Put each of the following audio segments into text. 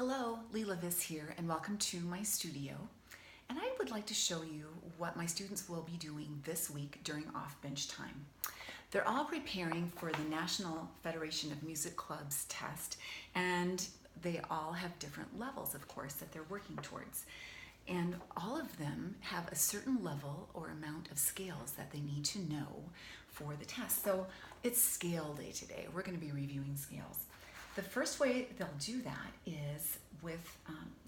Hello, Leela Viss here, and welcome to my studio. And I would like to show you what my students will be doing this week during off-bench time. They're all preparing for the National Federation of Music Clubs test, and they all have different levels, of course, that they're working towards. And all of them have a certain level or amount of scales that they need to know for the test. So it's scale day today. We're going to be reviewing scales. The first way they'll do that is with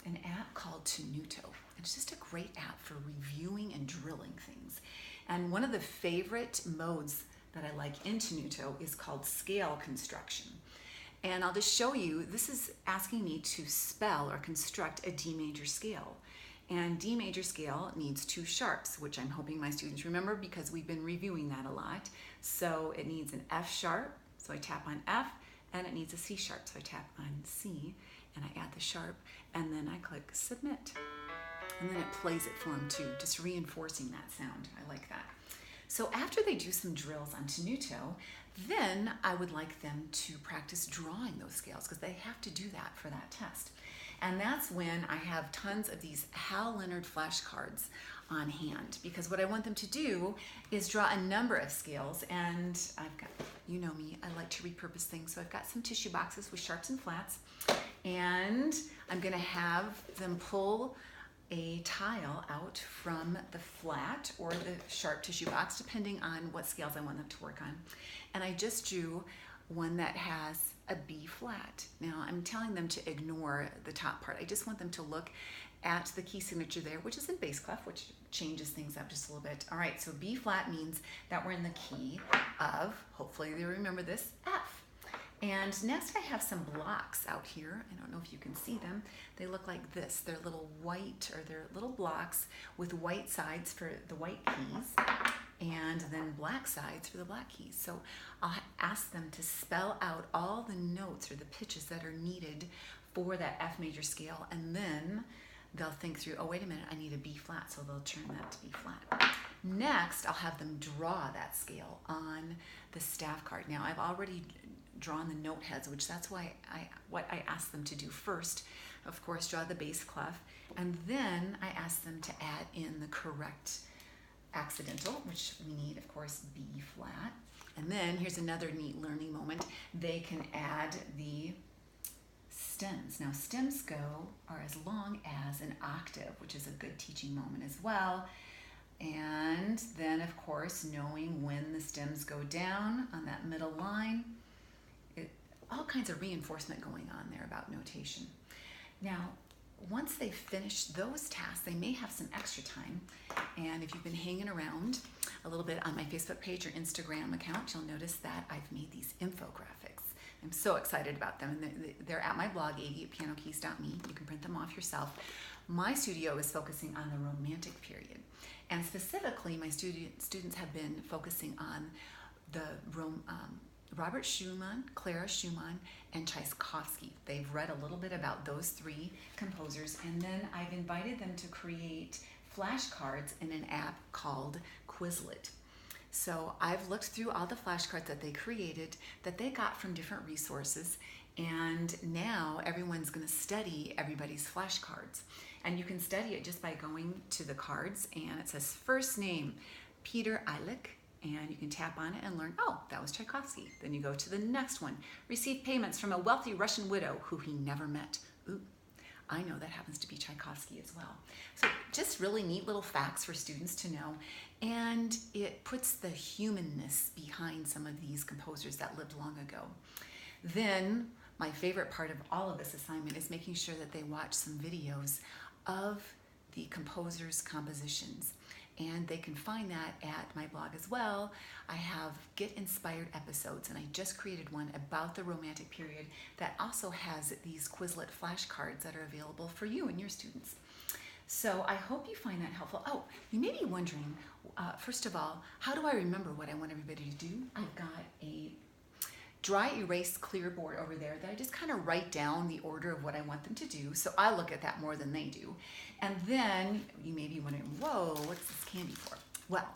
an app called TwoNewToe. It's just a great app for reviewing and drilling things. And one of the favorite modes that I like in TwoNewToe is called scale construction. And I'll just show you, this is asking me to spell or construct a D major scale. And D major scale needs two sharps, which I'm hoping my students remember because we've been reviewing that a lot. So it needs an F sharp, so I tap on F, and it needs a C sharp, so I tap on C, and I add the sharp, and then I click submit. And then it plays it for them too, just reinforcing that sound. I like that. So after they do some drills on TwoNewToe, then I would like them to practice drawing those scales because they have to do that for that test. And that's when I have tons of these Hal Leonard flashcards on hand, because what I want them to do is draw a number of scales. And I've got, you know me, I like to repurpose things. So I've got some tissue boxes with sharps and flats, and I'm gonna have them pull a tile out from the flat or the sharp tissue box, depending on what scales I want them to work on. And I just drew one that has a B flat. Now I'm telling them to ignore the top part. I just want them to look at the key signature there, which is in bass clef, which changes things up just a little bit. All right, so B flat means that we're in the key of, hopefully they remember this, F. And next I have some blocks out here. I don't know if you can see them. They look like this. They're little white, or they're little blocks with white sides for the white keys, and then black sides for the black keys. So I'll ask them to spell out all the notes or the pitches that are needed for that F major scale, and then they'll think through, oh, wait a minute, I need a B flat, so they'll turn that to B flat. Next, I'll have them draw that scale on the staff card. Now, I've already drawn the note heads, which that's why what I asked them to do first. Of course, draw the bass clef, and then I asked them to add in the correct accidental, which we need, of course, B flat. And then here's another neat learning moment. They can add the stems. Now stems are as long as an octave, which is a good teaching moment as well. And then, of course, knowing when the stems go down on that middle line, all kinds of reinforcement going on there about notation. Now, once they've finished those tasks, they may have some extra time. And if you've been hanging around a little bit on my Facebook page or Instagram account, you'll notice that I've made these infographics. I'm so excited about them. And they're at my blog, 88pianokeys.me. You can print them off yourself. My studio is focusing on the Romantic period. And specifically, my students have been focusing on the Robert Schumann, Clara Schumann, and Tchaikovsky. They've read a little bit about those three composers, and then I've invited them to create flashcards in an app called Quizlet. So I've looked through all the flashcards that they created that they got from different resources, and now everyone's going to study everybody's flashcards. And you can study it just by going to the cards, and it says first name, Peter Ehrlich, and you can tap on it and learn, oh, that was Tchaikovsky. Then you go to the next one, received payments from a wealthy Russian widow who he never met. Ooh, I know that happens to be Tchaikovsky as well. So just really neat little facts for students to know, and it puts the humanness behind some of these composers that lived long ago. Then my favorite part of all of this assignment is making sure that they watch some videos of the composers' compositions. And they can find that at my blog as well. I have Get Inspired episodes, and I just created one about the Romantic period that also has these Quizlet flashcards that are available for you and your students. So I hope you find that helpful. Oh, you may be wondering, first of all, how do I remember what I want everybody to do? I've got a dry erase clear board over there that I just kind of write down the order of what I want them to do. So I look at that more than they do. And then you may be wondering, whoa, what's this candy for? Well,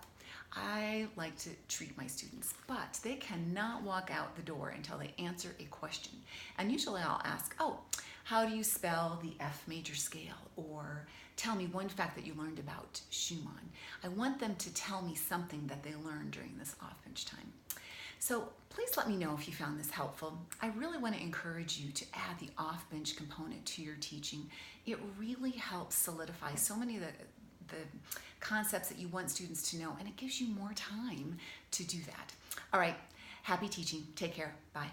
I like to treat my students, but they cannot walk out the door until they answer a question. And usually I'll ask, oh, how do you spell the F major scale, or tell me one fact that you learned about Schumann. I want them to tell me something that they learned during this off-bench time. So please let me know if you found this helpful. I really want to encourage you to add the off-bench component to your teaching. It really helps solidify so many of the concepts that you want students to know, and it gives you more time to do that. All right, happy teaching. Take care. Bye.